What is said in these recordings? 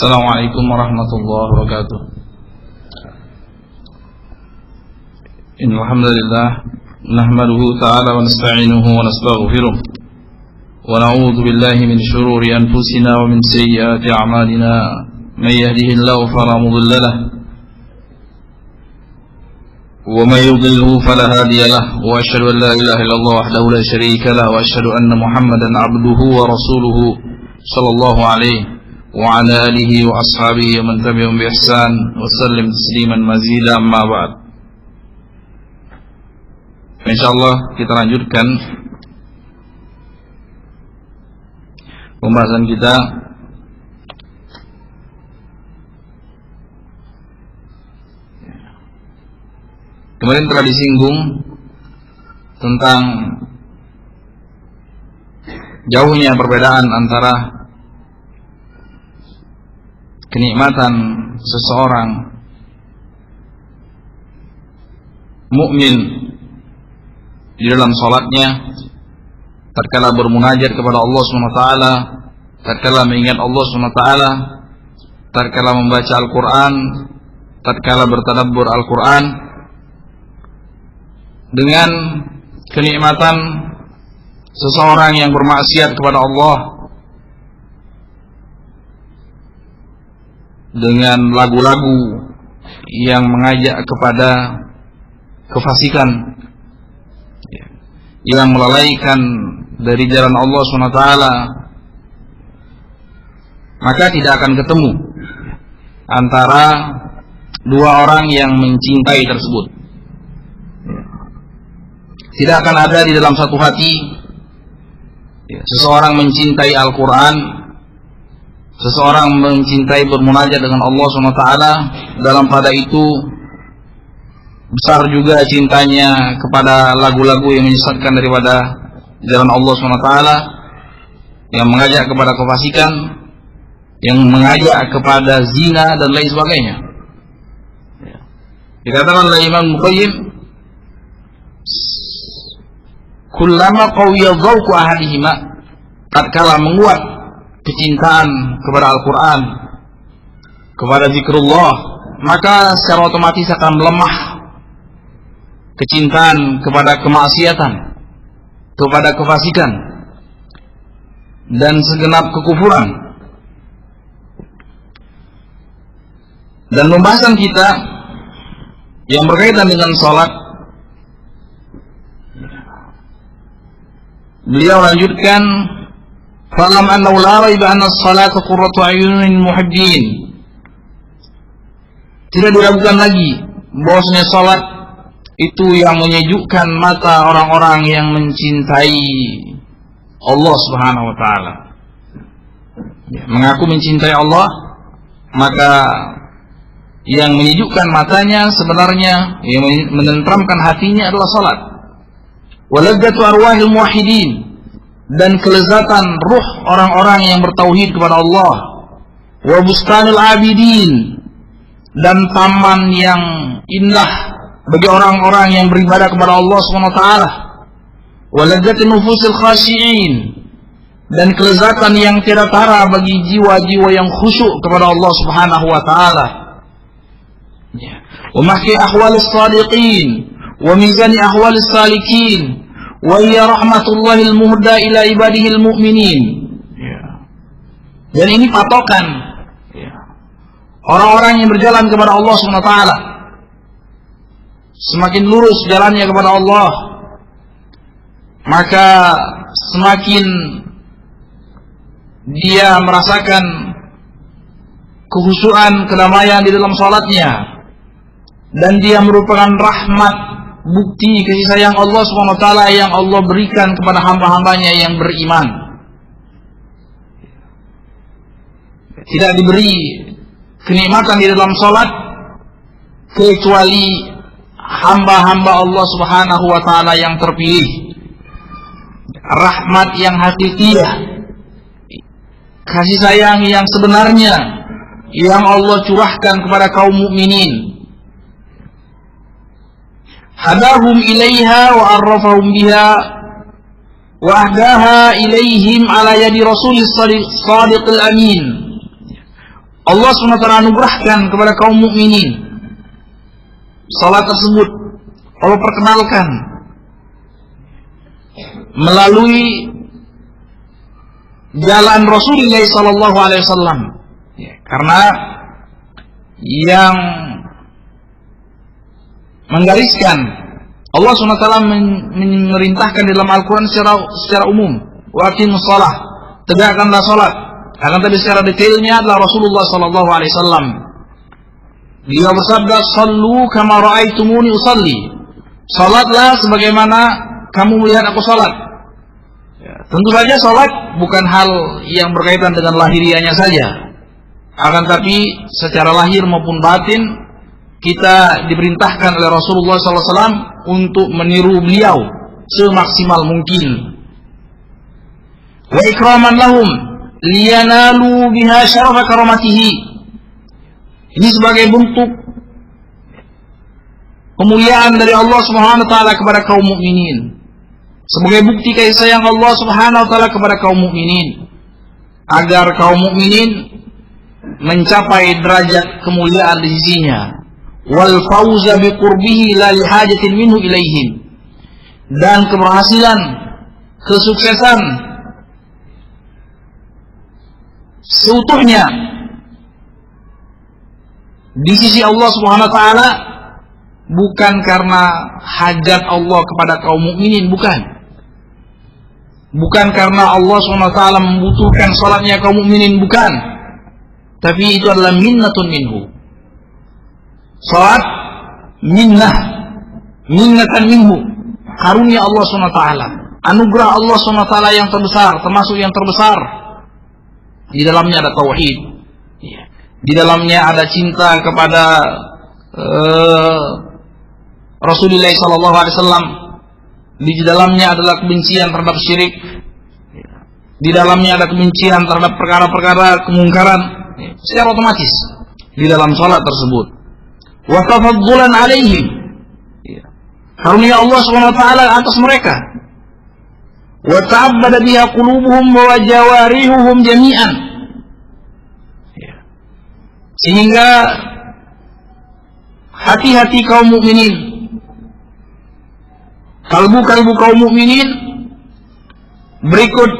Assalamualaikum warahmatullahi wabarakatuh. Innal hamdalillah nahmaduhu ta'ala wa nasta'inuhu wa nastaghfiruh wa na'udzu billahi min shururi anfusina wa min sayyiati a'malina. May yahdihillahu fala mudilla lahu wa may yudlilhu fala hadiya lahu wa asyhadu an la ilaha illallah wahdahu la syarika lahu wa asyhadu anna Muhammadan 'abduhu wa rasuluhu sallallahu alaihi wa ala alihi wa ashabihi wa man tabi'ahum bi ihsan wa sallim tasliman mazida amma ba'd. Insyaallah kita lanjutkan pembahasan kita kemarin telah disinggung tentang jauhnya perbedaan antara kenikmatan seseorang mukmin di dalam salatnya tatkala bermunajat kepada Allah SWT, tatkala mengingat Allah SWT, tatkala membaca Al-Quran, tatkala bertadabbur Al-Quran, dengan kenikmatan seseorang yang bermaksiat kepada Allah dengan lagu-lagu yang mengajak kepada kefasikan, yang melalaikan dari jalan Allah SWT, maka tidak akan ketemu antara dua orang yang mencintai tersebut. Tidak akan ada di dalam satu hati seseorang mencintai Al-Quran, seseorang mencintai bermunajat dengan Allah SWT, dalam pada itu besar juga cintanya kepada lagu-lagu yang menyesatkan daripada jalan Allah SWT, yang mengajak kepada kefasikan, yang mengajak kepada zina dan lain sebagainya. Dikatakan oleh Imam Muqayyim, kullama qawiya dhawqu ahadihima, tatkala menguat kecintaan kepada Al-Quran, kepada zikrullah, maka secara otomatis akan melemah kecintaan kepada kemaksiatan, kepada kefasikan dan segenap kekufuran. Dan pembahasan kita yang berkaitan dengan salat, beliau lanjutkan, falam annahu la raiba anna as-salata qurratu ayunin muhibbin. Tidak diragukan lagi bahwasanya salat itu yang menyejukkan mata orang-orang yang mencintai Allah Subhanahu wa taala. Mengaku mencintai Allah, maka yang menyejukkan matanya sebenarnya, yang menenteramkan hatinya adalah salat. Waladzatu arwahil muwahhidin, dan kelezatan ruh orang-orang yang bertauhid kepada Allah. Wa bustanul abidin, dan taman yang indah bagi orang-orang yang beribadah kepada Allah SWT. Wa ladzatin nufusil khashi'in, dan kelezatan yang tiada tara bagi jiwa-jiwa yang khusyuk kepada Allah Subhanahu wa taala. Wa mahki ahwalis sadiqin wa mizani ahwalis salikin wa hiya rahmatullahil muhda ila ibadihil mu'minin. Dan ini patokan orang-orang yang berjalan kepada Allah SWT. Semakin lurus jalannya kepada Allah, maka semakin dia merasakan kehusuan, kedamaian di dalam salatnya, dan dia merupakan rahmat, bukti kasih sayang Allah SWT yang Allah berikan kepada hamba-hambanya yang beriman. Tidak diberi kenikmatan di dalam salat kecuali hamba-hamba Allah Subhanahu wa taala yang terpilih. Rahmat yang hakikiyah, kasih sayang yang sebenarnya yang Allah curahkan kepada kaum mukminin. Hadahum ilaiha wa arrafahum biha wa ahdaha ilaihim ala yadi rasulis sadiqil amin. Allah SWT anugerahkan kepada kaum mukminin salat tersebut Allah perkenalkan melalui jalan Rasulullah SAW. Karena yang menggariskan Allah SWT memerintahkan dalam Al-Quran secara umum, wa aqimus shalah, tegakkanlah salat. Akan tapi secara detailnya adalah Rasulullah SAW. Dia bersabda, "Shallu kama ra'aitumuni usalli." Salatlah sebagaimana kamu melihat aku salat. Ya, tentu saja salat bukan hal yang berkaitan dengan lahiriahnya saja. Akan tapi secara lahir maupun batin kita diperintahkan oleh Rasulullah SAW untuk meniru beliau semaksimal mungkin. Wa ikraman lahum liyanalu biha syarafa karamatihi. Ini sebagai bentuk kemuliaan dari Allah Subhanahu wa taala kepada kaum mukminin. Sebagai bukti kasih sayang Allah Subhanahu wa taala kepada kaum mukminin agar kaum mukminin mencapai derajat kemuliaan di sisinya. Wal fauza bi qurbihi la li hajatin minhu ilaihim. Dan keberhasilan, kesuksesan seutuhnya di sisi Allah Subhanahu wa taala bukan karena hajat Allah kepada kaum mukminin, bukan. Bukan karena Allah Subhanahu wa taala membutuhkan salatnya kaum mukminin, bukan. Tapi itu adalah minnatun minhu. Salat minnah, minnatan minhu, karunia Allah Subhanahu wa taala, anugerah Allah Subhanahu wa taala yang terbesar, termasuk yang terbesar. Di dalamnya ada tauhid. Di dalamnya ada cinta kepada Rasulullah SAW. Di dalamnya adalah kebencian terhadap syirik. Di dalamnya ada kebencian terhadap perkara-perkara kemungkaran. Secara otomatis di dalam salat tersebut. Wa tafaddulan alaihim. Karunia Allah SWT atas mereka. Wa ta'abbada biha qulubuhum wa jawarihuhum jami'an. Sehingga hati-hati kaum mukminin, kalbu-kalbu kaum mukminin berikut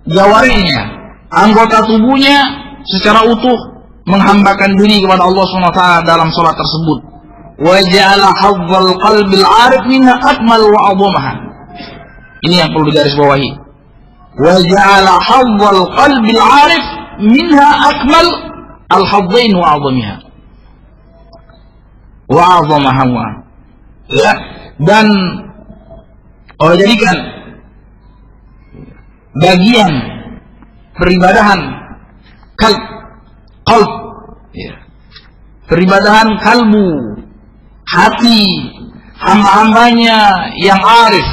jawarinya, anggota tubuhnya secara utuh menghambakan diri kepada Allah SWT dalam salat tersebut. Wa ja'ala hazzal qalbil 'arif minha akmal wa 'azamaha. Ini yang perlu digarisbawahi. Wa ja'ala hazzal qalbil 'arif minha akmal al-hadzain wa 'azamiha. Wa 'azamaha. Ya, dan Allah jadikan bagian peribadahan qalb, ya. Peribadahan kalbu, hati hamba-hambanya yang arif,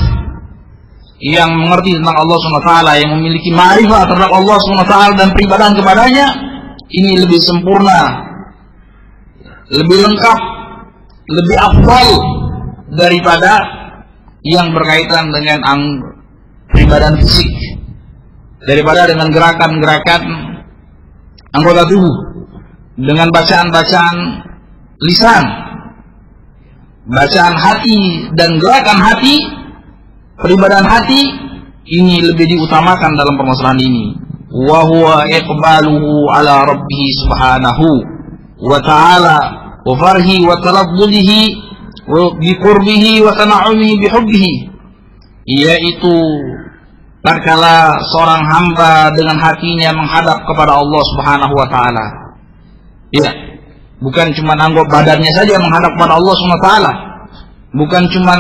yang mengerti tentang Allah SWT, yang memiliki ma'rifah terhadap Allah SWT dan peribadahan kepadanya, ini lebih sempurna, lebih lengkap, lebih afdal daripada yang berkaitan dengan peribadahan fisik, daripada dengan gerakan-gerakan anggota tubuh, dengan bacaan-bacaan lisan, bacaan hati dan gerakan hati, peribadahan hati ini lebih diutamakan dalam permasalahan ini. Wa huwa iqbaluhu ala rabbih subhanahu wa ta'ala wa farhi wa taladdudihi wa biqurbihi wa tana'umihi bihubbihi, yaitu tatkala seorang hamba dengan hatinya menghadap kepada Allah Subhanahu wa taala. Ya, bukan cuma anggota badannya saja menghadap kepada Allah Subhanahu wa taala. Bukan cuma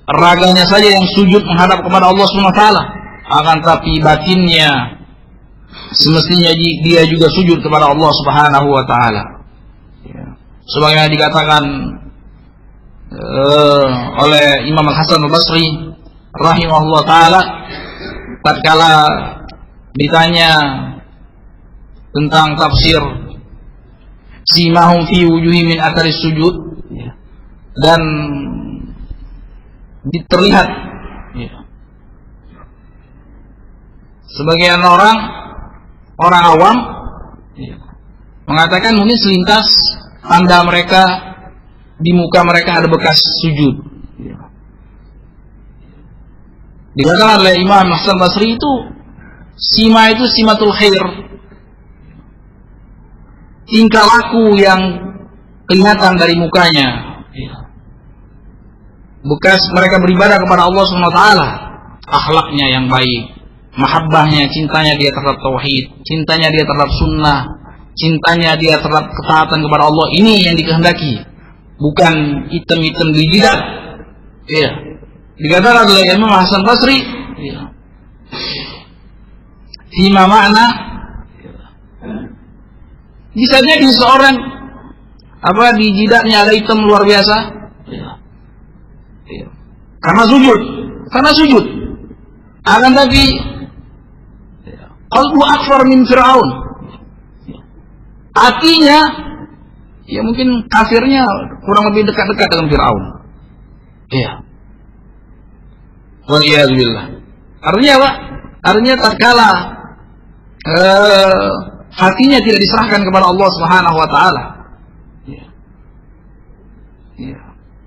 raganya saja yang sujud menghadap kepada Allah Subhanahu wa taala, akan tapi batinnya semestinya dia juga sujud kepada Allah Subhanahu wa taala. Ya. Sebagaimana dikatakan oleh Imam Al-Hasan Al-Basri rahimahullah taala tatkala ditanya tentang tafsir simahum fi wujuhi min athari sujud, ya, dan terlihat, ya, sebagian orang awam Mengatakan mungkin selintas tanda mereka di muka mereka ada bekas sujud. Dikatakan oleh Imam Hasan Basri itu simatul khair, tingkah laku yang kelihatan dari mukanya, bekas mereka beribadah kepada Allah SWT, akhlaknya yang baik, mahabbahnya, cintanya dia terhadap tauhid, cintanya dia terhadap sunnah, cintanya dia terhadap ketaatan kepada Allah. Ini yang dikehendaki, bukan item-item di jidat. Iya. Dikatakan oleh Imam Hasan Basri, fima makna, bisa jadi seorang di jidatnya ada hitam luar biasa, karena sujud. Akan tapi qalbu akbar min Fir'aun, hatinya ya mungkin kafirnya kurang lebih dekat-dekat dengan Fir'aun. Iya. Waliyadzubillah. Artinya apa? Artinya tatkala hatinya tidak diserahkan kepada Allah Subhanahu wa taala.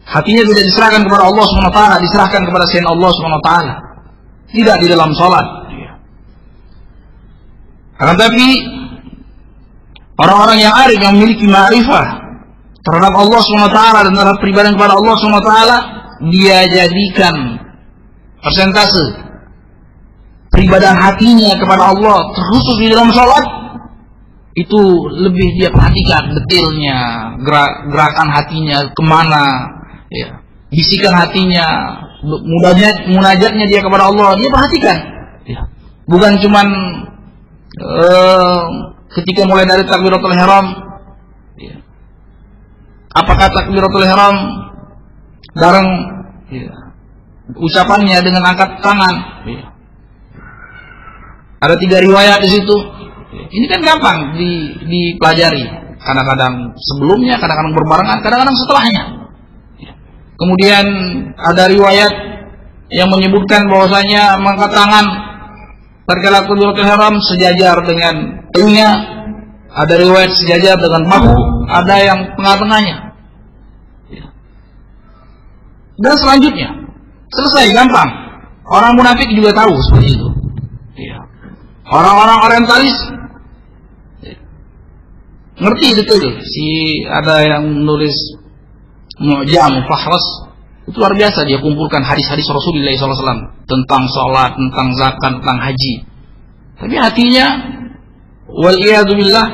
Hatinya tidak diserahkan kepada Allah Subhanahu wa taala, diserahkan kepada selain Allah Subhanahu wa taala. Tidak di dalam salat. Akan tapi orang-orang yang arif, yang memiliki ma'rifah terhadap Allah Subhanahu wa taala dan terhadap peribadahan kepada Allah Subhanahu wa taala, dia jadikan persentase peribadahan hatinya kepada Allah, terkhusus di dalam salat, itu lebih dia perhatikan detailnya, gerakan hatinya kemana, bisikan hatinya, munajatnya dia kepada Allah, dia perhatikan. Bukan cuman ketika mulai dari takbiratul ihram, apakah takbiratul ihram bareng ucapannya dengan angkat tangan. Ada 3 riwayat di situ. Ini kan gampang dipelajari. Kadang-kadang sebelumnya, kadang-kadang berbarengan, kadang-kadang setelahnya. Kemudian ada riwayat yang menyebutkan bahwasanya mengangkat tangan tatkala takbiratul ihram sejajar dengan telinga. Ada riwayat sejajar dengan bahu, ada yang tengah-tengahnya. Dan selanjutnya selesai, gampang. Orang munafik juga tahu seperti itu. Orang-orang orientalis ngerti betul. Ada yang menulis Mu'jam Fahras, itu luar biasa, dia kumpulkan hadis-hadis Rasulullah SAW tentang sholat, tentang zakat, tentang haji. Tapi hatinya waliyadzubillah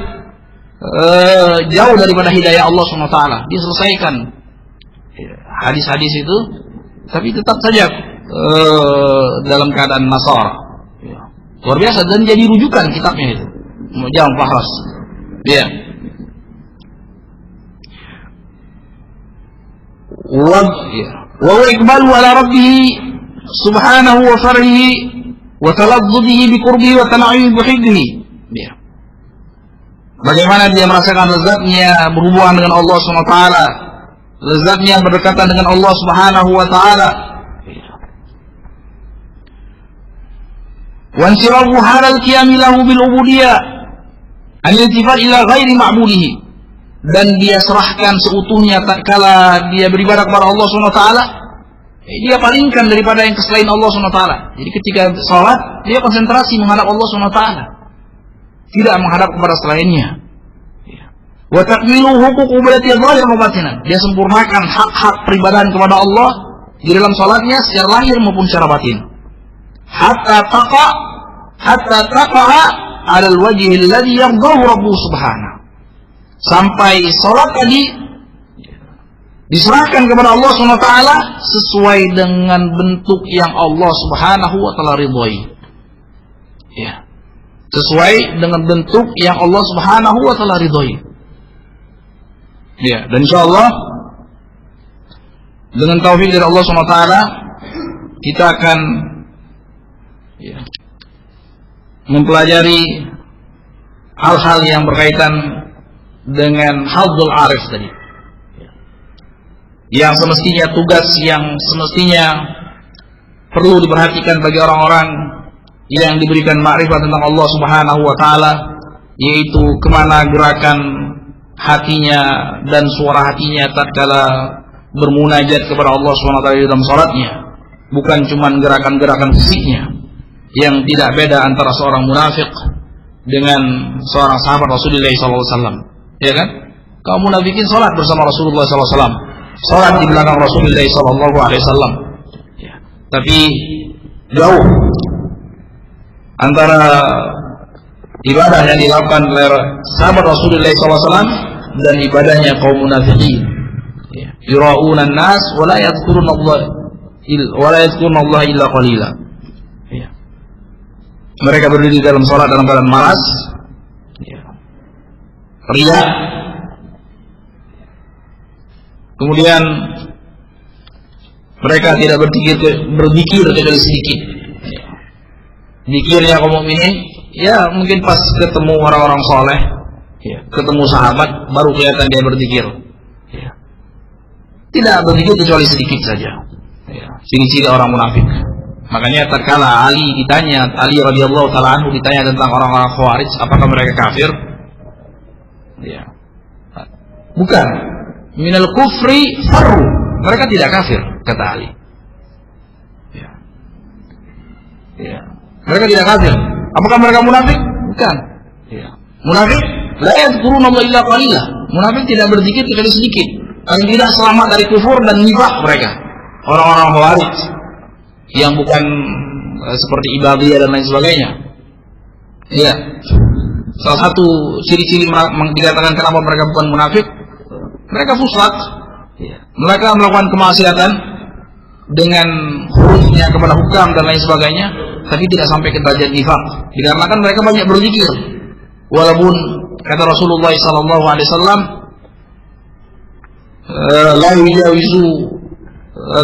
jauh daripada hidayah Allah SWT. Dia selesaikan hadis-hadis itu, tapi tetap saja dalam keadaan nasara. Luar biasa, dan jadi rujukan kitabnya itu, Mu'jam Fahras. Ya. Wa iqbalu ala rabbih subhanahu wa farhihi wa talazzudhihi bi qurbihi wa tana'imi bi hibbihi. Ya. Bagaimana dia merasakan lezatnya berhubungan dengan Allah Subhanahu wa taala, lezatnya berdekatan dengan Allah Subhanahu wa taala. Wa insirafu halal qiyami lahu bil ubudiyah al-iltifat ila ghairi ma'budihi, dan dia serahkan seutuhnya tatkala dia beribadah kepada Allah SWT, dia palingkan daripada yang selain Allah SWT. Jadi ketika salat dia konsentrasi menghadap Allah SWT, tidak menghadap kepada selainnya. Wa takmilu huquq ubudiyati dhahir wa batinan, dia sempurnakan hak-hak peribadahan kepada Allah di dalam salatnya secara lahir maupun secara batin. Hatta taqa ala al-wajhi alladhi yardahu rabbuhu subhanahu, sampai salat tadi diserahkan kepada Allah SWT sesuai dengan bentuk yang Allah Subhanahu wa taala ridhoi. Ya. Sesuai dengan bentuk yang Allah Subhanahu wa taala ridhoi. Ya, dan insyaallah dengan taufik dari Allah SWT kita akan mempelajari hal-hal yang berkaitan dengan hadzul arif tadi, yang semestinya tugas yang semestinya perlu diperhatikan bagi orang-orang yang diberikan ma'rifat tentang Allah Subhanahu wa taala, yaitu kemana gerakan hatinya dan suara hatinya tatkala bermunajat kepada Allah SWT dalam salatnya, bukan cuma gerakan-gerakan fisiknya yang tidak beda antara seorang munafik dengan seorang sahabat Rasulullah SAW. Ya kan? Kaum munafikin salat bersama Rasulullah SAW, salat di belakang Rasulullah SAW. Ya. Tapi jauh antara ibadah yang dilakukan oleh sahabat Rasulullah SAW dan ibadahnya kaum munafikin. Ya. Yura'una an-nas wa la yadhkuruna Allah illa qalila. Ya. Mereka berdiri dalam salat dalam keadaan malas, ya, riya. Kemudian mereka tidak berzikir kecuali sedikit. Ya. Zikirnya kaum mukminin ya mungkin pas ketemu orang-orang soleh, ya, ketemu sahabat baru kelihatan dia berzikir. Ya. Tidak berzikir kecuali sedikit saja. Ya. Ciri-ciri orang munafik. Makanya tatkala Ali radhiyallahu taala anhu ditanya tentang orang-orang Khawarij, apakah mereka kafir? Ya. Bukan. Minal kufri farru. Mereka tidak kafir, kata Ali. Ya. Ya. Mereka tidak kafir. Apakah mereka munafik? Bukan. Ya. Munafik la yadhkuruna Allah illa qalila. Munafik tidak berzikir kecuali sedikit. Paling tidak selamat dari kufur dan nifaq mereka. Orang-orang Khawarij yang bukan seperti ibadiyah dan lain sebagainya. Ya. Salah satu ciri-ciri dikatakan kenapa mereka bukan munafik, mereka fusaq. Ya. Mereka melakukan kemaksiatan dengan hurufnya kepada hukam dan lain sebagainya, tapi tidak sampai ke derajat nifaq. Dikarenakan mereka banyak berzikir. Walaupun kata Rasulullah SAW, la yujawizu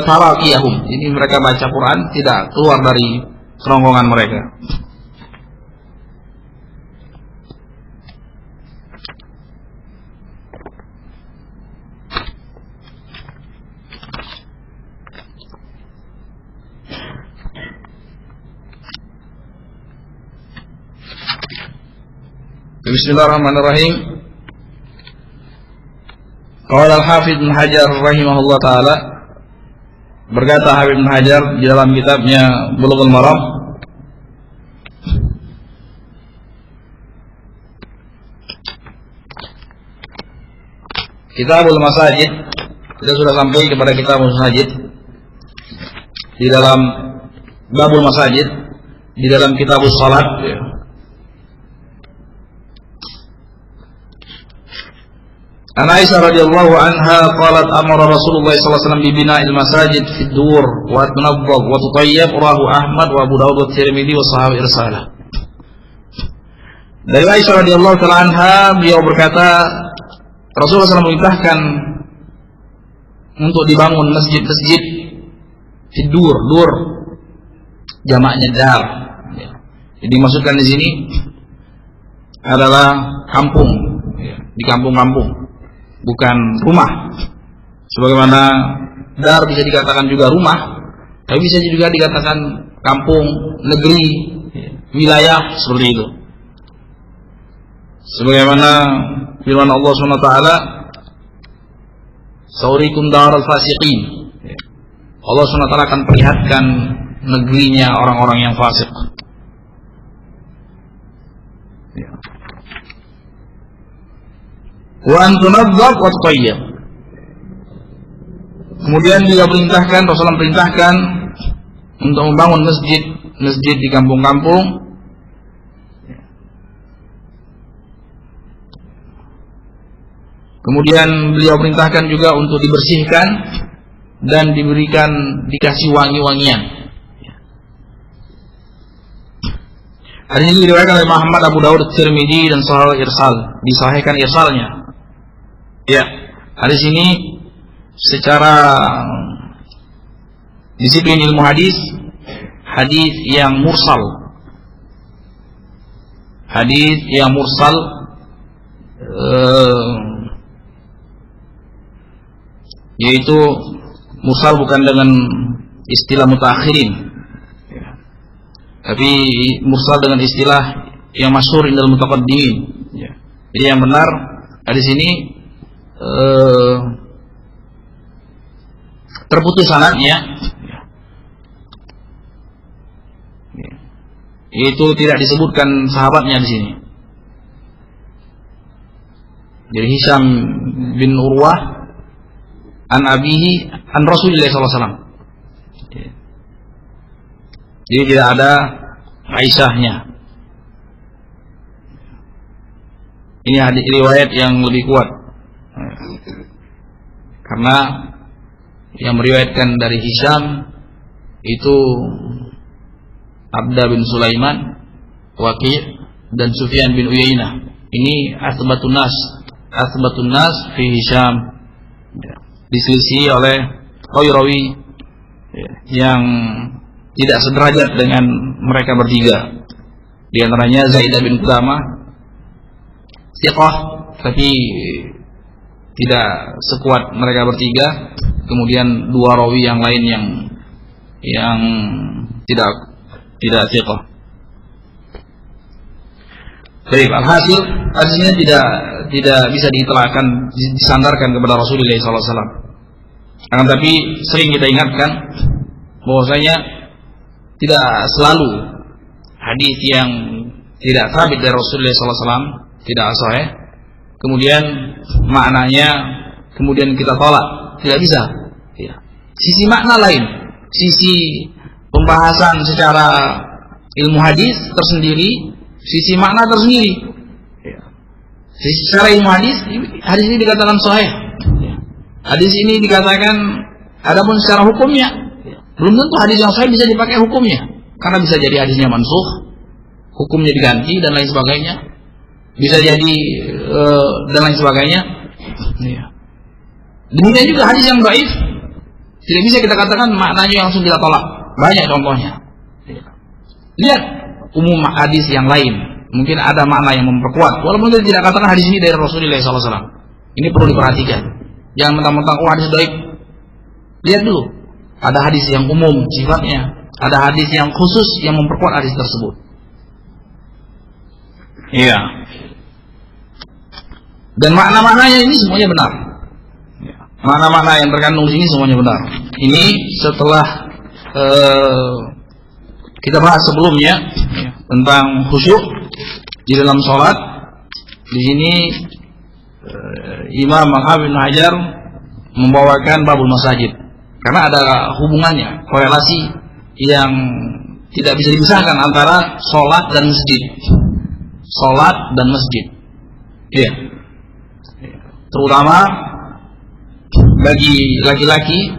tarakiyahum. Ini mereka baca Quran tidak keluar dari kerongkongan mereka. Bismillahirrahmanirrahim. Qala al-Hafidz Ibnu Hajar rahimahullah taala, berkata Habib Ibnu Hajar di dalam kitabnya Bulughul Maram, Kitabul Masajid. Kita sudah sampai kepada Kitabul Masajid di dalam Babul Masajid, di dalam Kitabus Salat. An Aisyah radhiyallahu anha qalat amara Rasulullah sallallahu alaihi wasallam bi bina'il masajid fi dur wa tunadhab wa tutayyib rawahu Ahmad wa Abu Dawud wa Tirmidzi wa sahih irsalah. Dari Aisyah radhiyallahu taala anha, beliau berkata Rasulullah SAW memerintahkan untuk dibangun masjid-masjid fi dur jamaknya dar. Jadi dimaksudkan di sini adalah kampung, di kampung-kampung, bukan rumah. Sebagaimana dar bisa dikatakan juga rumah, tapi bisa juga dikatakan kampung, negeri, wilayah, seperti itu. Sebagaimana firman Allah SWT, Saurikum daral fasiqin. Allah SWT akan perlihatkan negerinya orang-orang yang fasik. Wa antunadzab wa tutayyib. Kemudian dia perintahkan, Rasulullah perintahkan untuk membangun masjid di kampung-kampung. Kemudian beliau perintahkan juga untuk dibersihkan dan dikasih wangi-wangian. Hadis ini diriwayatkan oleh Muhammad, Abu Dawud, Tirmidzi dan Sahih irsal, disahihkan irsalnya. Ya, hadis ini secara disiplin ilmu hadis yang mursal. Hadis yang mursal yaitu mursal bukan dengan istilah mutaakhirin, tapi mursal dengan istilah yang masyhur indal mutaqaddimin. Jadi yang benar di sini terputus sanadnya, itu tidak disebutkan sahabatnya di sini. Jadi Hisham bin Urwah an abihi an Rasulillah SAW. Jadi tidak ada Aisyahnya. Ini hadis riwayat yang lebih kuat, karena yang meriwayatkan dari Hisham itu Abda bin Sulaiman, Waqi' dan Sufyan bin Uyainah. Ini asbatun nas fi Hisham, diselisih oleh rawi-rawi yang tidak sederajat dengan mereka bertiga. Di antaranya Zaid bin Qudamah, thiqah tapi tidak sekuat mereka bertiga. Kemudian dua rawi yang lain yang tidak thiqah. Baik, alhasil hadisnya tidak bisa ditelakkan, disandarkan kepada Rasulullah SAW. Akan tapi sering kita ingatkan bahwasanya tidak selalu hadis yang tidak sabit dari Rasulullah SAW, tidak sahih, kemudian maknanya kemudian kita tolak, tidak bisa. Sisi makna lain, sisi pembahasan secara ilmu hadis tersendiri, sisi makna tersendiri. Sisi secara ilmu hadis ini dikatakan sahih. Hadis ini dikatakan, adapun secara hukumnya, belum tentu hadis yang sahih bisa dipakai hukumnya, karena bisa jadi hadisnya mansukh, hukumnya diganti dan lain sebagainya. Bisa jadi dan lain sebagainya. Demikian juga hadis yang dhaif, tidak bisa kita katakan maknanya langsung kita tolak. Banyak contohnya. Lihat umum hadis yang lain, mungkin ada makna yang memperkuat, walaupun kita tidak katakan hadis ini dari Rasulullah SAW. Ini perlu diperhatikan. Jangan mentang-mentang hadis dhaif. Lihat dulu, ada hadis yang umum sifatnya, ada hadis yang khusus yang memperkuat hadis tersebut. Iya. Dan makna-maknanya ini semuanya benar. Makna-makna yang terkandung di sini semuanya benar. Ini setelah kita bahas sebelumnya tentang khusyuk di dalam sholat. Di sini Imam Al-Hafidz Ibnu Hajar membawakan babul masajid, karena ada hubungannya, korelasi yang tidak bisa dipisahkan antara sholat dan masjid. Sholat dan masjid, iya. Terutama bagi laki-laki,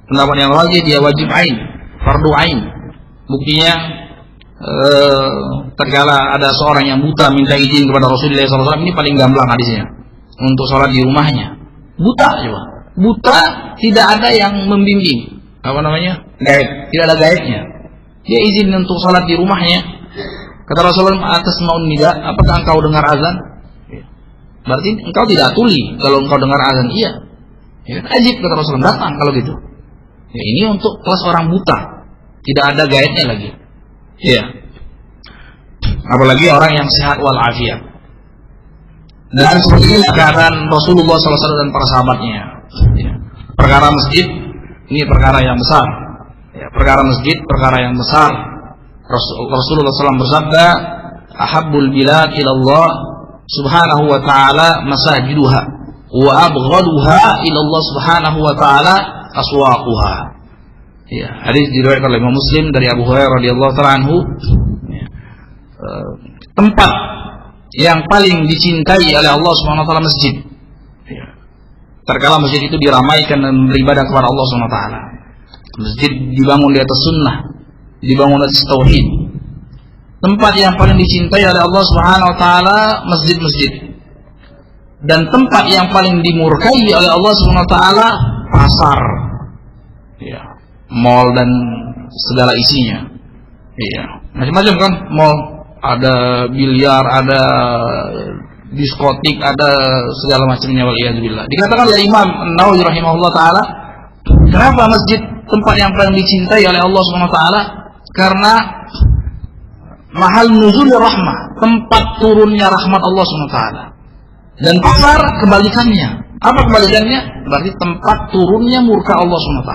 pendapat yang wajib, dia wajib ain, fardu ain. Buktinya terkala ada seorang yang buta minta izin kepada Rasulullah SAW, ini paling gamblang hadisnya, untuk sholat di rumahnya. Buta juga, buta, tidak ada yang membimbing, gaib, tidak ada gaibnya. Dia izin untuk sholat di rumahnya. Kata Rasulullah, atas maun nida, apakah engkau dengar azan? Berarti engkau tidak tuli kalau engkau dengar azan. Iya. Ajib, kata Rasulullah, datang kalau gitu. Ini untuk kelas orang buta, tidak ada gaibnya lagi. Iya. Apalagi orang yang sehat walafiat. Dan seperti ini keadaan Rasulullah SAW dan para sahabatnya. Perkara masjid ini perkara yang besar. Perkara masjid perkara yang besar. Rasulullah SAW bersabda, ahabbul bilad ilallah subhanahu wa ta'ala masajiduha wa abghaduha ilallah subhanahu wa ta'ala aswaquha. Hadis diriwayatkan oleh Imam Muslim dari Abu Hurairah radhiyallahu ta'ala anhu. Tempat yang paling dicintai oleh Allah Subhanahu wa taala masjid. Terkala masjid itu diramaikan dan beribadah kepada Allah Subhanahu wa taala. Masjid dibangun di atas sunnah, dibangun di atas tauhid. Tempat yang paling dicintai oleh Allah Subhanahu wa taala masjid-masjid. Dan tempat yang paling dimurkai oleh Allah Subhanahu wa taala pasar. Mall dan segala isinya. Macam-macam kan mall. Ada biliar, ada diskotik, ada segala macamnya, waliyadzubillah. Dikatakan oleh Imam An-Nawawi rahimahullah taala, kenapa masjid tempat yang paling dicintai oleh Allah Subhanahu wa taala? Karena mahal nuzul rahmah, tempat turunnya rahmat Allah Subhanahu wa taala. Dan pasar kebalikannya. Apa kebalikannya? Berarti tempat turunnya murka Allah SWT.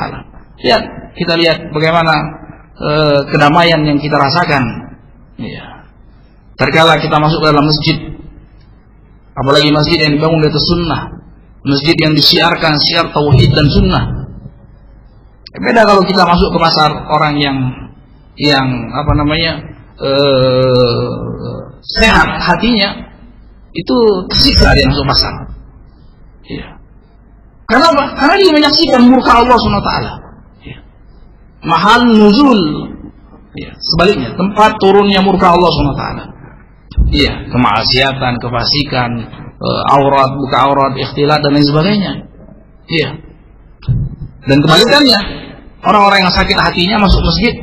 Lihat, kita lihat bagaimana kedamaian yang kita rasakan. Ya. Terkala kita masuk ke dalam masjid, apalagi masjid yang dibangun di atas sunnah, masjid yang disiarkan siar tauhid dan sunnah. Beda kalau kita masuk ke pasar, orang yang sehat hatinya, itu tersiksa dia masuk pasar. Ya. Karena apa? Karena dia menyaksikan murka Allah SWT. Ya. Mahal nuzul. Ya. Sebaliknya, tempat turunnya murka Allah SWT. Iya, kemaksiatan, kefasikan, aurat, buka aurat, ikhtilat dan lain sebagainya. Iya. Dan kebalikannya, orang-orang yang sakit hatinya masuk masjid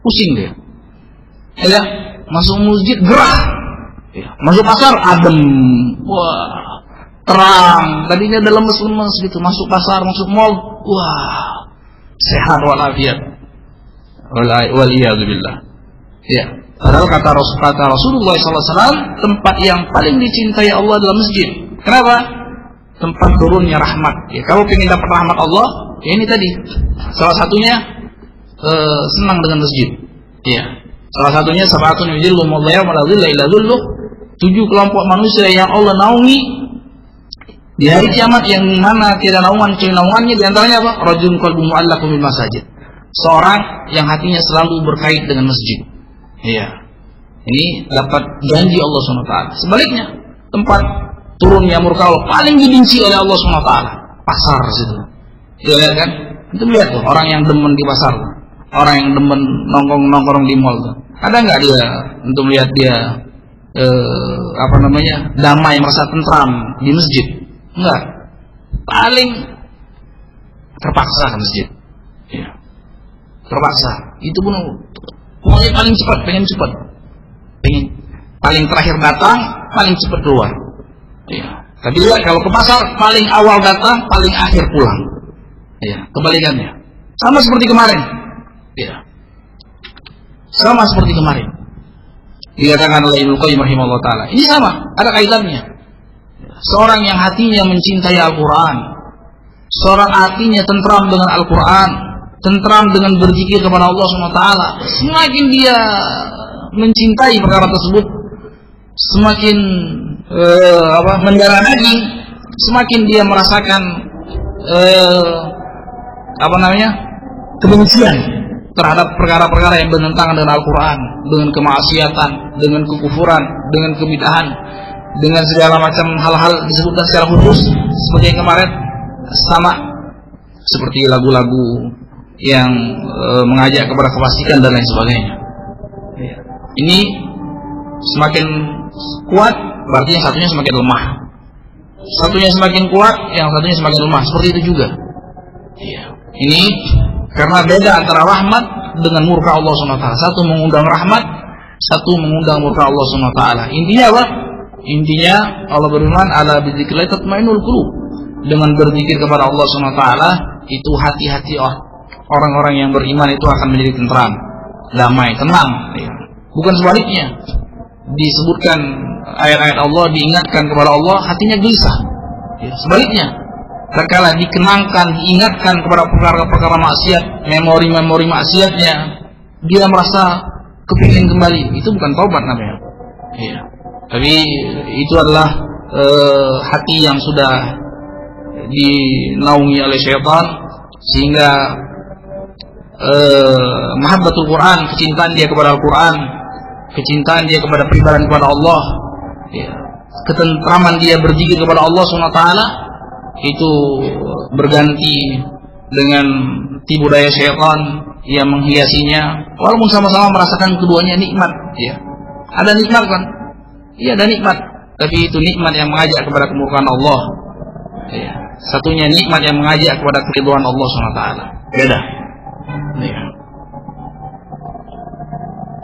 pusing dia. Ya, masuk masjid gerah. Ya. Masuk pasar adem. Wah, terang. Tadinya ada lemes-lemes gitu. Masuk pasar, masuk mall, wah, sehat walafiat. Waliyadzubillah. Ya. Padahal kata Rasulullah SAW, tempat yang paling dicintai Allah adalah masjid. Kenapa? Tempat turunnya rahmat. Ya, kalau ingin dapat rahmat Allah, ya ini tadi. Salah satunya senang dengan masjid. Ya. Salah satunya sabatun yudhilluhum Allahu yawma la dhilla illa dhilluh. 7 kelompok manusia yang Allah naungi di hari kiamat, yang mana tiada naungan kecuali naungannya. Di antaranya apa? Rajulun qalbuhu mu'allaqun bil masajid. Seorang yang hatinya selalu berkait dengan masjid. Iya, ini dapat janji Allah SWT. Sebaliknya, tempat turunnya murka Allah paling dibenci oleh Allah SWT, pasar situ. Kita lihat kan? Itu lihat tuh, orang yang demen di pasar, orang yang demen nongkrong di mall tuh. Ada nggak dia untuk melihat dia damai, merasa tentram di masjid? Enggak. Paling terpaksa ke masjid. Iya. Terpaksa. Itu pun pokoknya paling cepat, pengen paling terakhir datang, paling cepat keluar. Ya. Tapi kalau ke pasar, paling awal datang, paling akhir pulang. Ya, kebalikannya. Sama seperti kemarin. Ya. Sama seperti kemarin. Dikatakan oleh Ibnu Qayyim rahimahullah taala. Ini sama, ada kaitannya. Seorang yang hatinya mencintai Al-Qur'an, seorang hatinya tentram dengan Al-Qur'an, tentram dengan berzikir kepada Allah SWT, semakin dia mencintai perkara tersebut, semakin mendarah daging, semakin dia merasakan kebencian terhadap perkara-perkara yang bertentangan dengan Al-Quran, dengan kemaksiatan, dengan kekufuran, dengan kebid'ahan, dengan segala macam hal-hal disebutkan secara khusus seperti yang kemarin, sama seperti lagu-lagu yang mengajak kepada kefasikan dan lain sebagainya. Ini semakin kuat, berarti yang satunya semakin lemah. Satunya semakin kuat, yang satunya semakin lemah. Seperti itu juga. Ini karena beda antara rahmat dengan murka Allah SWT. Satu mengundang rahmat, satu mengundang murka Allah SWT. Intinya apa? Intinya Allah berfirman, ala bidzikrillah tatma'innul qulub. Dengan berzikir kepada Allah SWT, itu hati-hati orang-orang yang beriman itu akan menjadi tentram, damai, tenang. Ya. Bukan sebaliknya. Disebutkan ayat-ayat Allah, diingatkan kepada Allah, hatinya gelisah. Ya. Sebaliknya, terkala dikenangkan, diingatkan kepada perkara-perkara maksiat, memori-memori maksiatnya, dia merasa kepingin kembali. Itu bukan taubat namanya. Ya. Tapi itu adalah hati yang sudah dinaungi oleh syaitan, sehingga mahabbatul Quran, kecintaan dia kepada Al-Quran, kecintaan dia kepada peribadahan kepada Allah, ya, ketentraman dia berzikir kepada Allah SWT, itu berganti dengan tipu daya syaitan yang menghiasinya, walaupun sama-sama merasakan keduanya nikmat. Ya. Ada nikmat kan? Iya, ada nikmat, tapi itu nikmat yang mengajak kepada kemurkaan Allah. Ya. Satunya nikmat yang mengajak kepada keridhaan Allah SWT. Beda. Ya.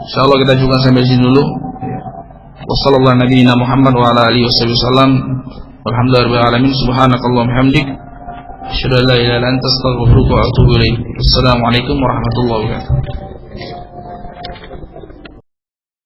Insyaallah kita juga sampai sini dulu. Wassallallahu nabiyina Muhammad wa ala alihi wasallam. Walhamdulillahirabbil alamin. Subhanakallahumma hamdik, asyhadu an la ilaha illa anta, astaghfiruka wa atubu ilaik. Assalamualaikum warahmatullahi wabarakatuh.